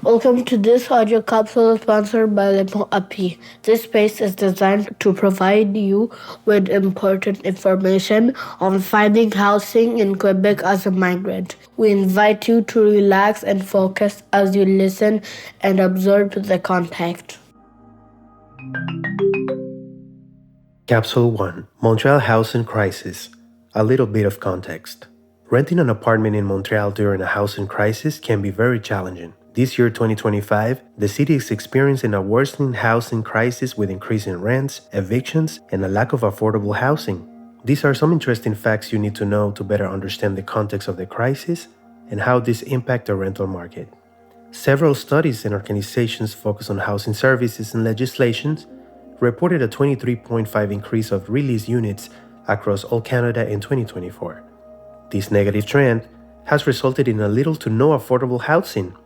Welcome to this audio capsule sponsored by A.P.P.I. This space is designed to provide you with important information on finding housing in Quebec as a migrant. We invite you to relax and focus as you listen and absorb the context. Capsule 1. Montreal Housing Crisis. A little bit of context. Renting an apartment in Montreal during a housing crisis can be very challenging. This year, 2025, the city is experiencing a worsening housing crisis with increasing rents, evictions, and a lack of affordable housing. These are some interesting facts you need to know to better understand the context of the crisis and how this impacts the rental market. Several studies and organizations focused on housing services and legislations reported a 23.5% increase of release units across all Canada in 2024. This negative trend has resulted in a little to no affordable housing,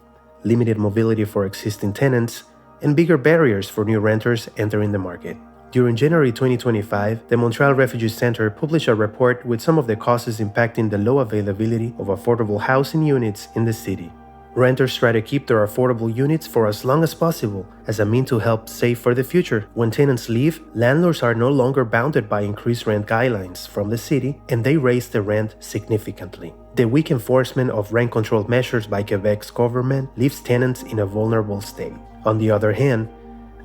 limited mobility for existing tenants, and bigger barriers for new renters entering the market. During January 2025, the Montreal Refugee Centre published a report with some of the causes impacting the low availability of affordable housing units in the city. Renters try to keep their affordable units for as long as possible as a means to help save for the future. When tenants leave, landlords are no longer bounded by increased rent guidelines from the city, and they raise the rent significantly. The weak enforcement of rent control measures by Quebec's government leaves tenants in a vulnerable state. On the other hand,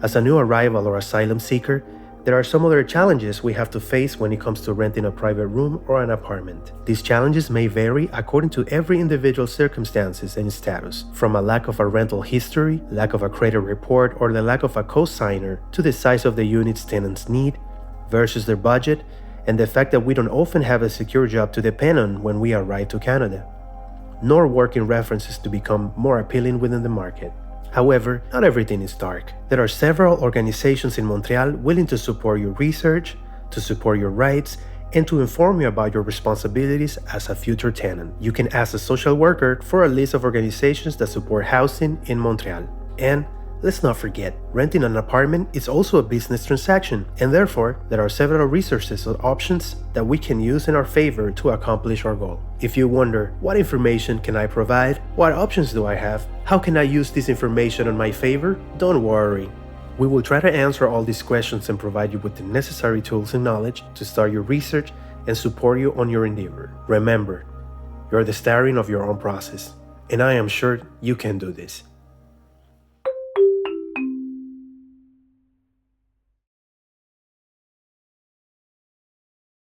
as a new arrival or asylum seeker, there are some other challenges we have to face when it comes to renting a private room or an apartment. These challenges may vary according to every individual's circumstances and status, from a lack of a rental history, lack of a credit report, or the lack of a co-signer, to the size of the units tenants need versus their budget, and the fact that we don't often have a secure job to depend on when we arrive to Canada, nor working references to become more appealing within the market. However, not everything is dark. There are several organizations in Montreal willing to support your research, to support your rights, and to inform you about your responsibilities as a future tenant. You can ask a social worker for a list of organizations that support housing in Montreal. And let's not forget, renting an apartment is also a business transaction, and therefore, there are several resources or options that we can use in our favor to accomplish our goal. If you wonder, what information can I provide? What options do I have? How can I use this information in my favor? Don't worry. We will try to answer all these questions and provide you with the necessary tools and knowledge to start your research and support you on your endeavor. Remember, you're the starring of your own process, and I am sure you can do this.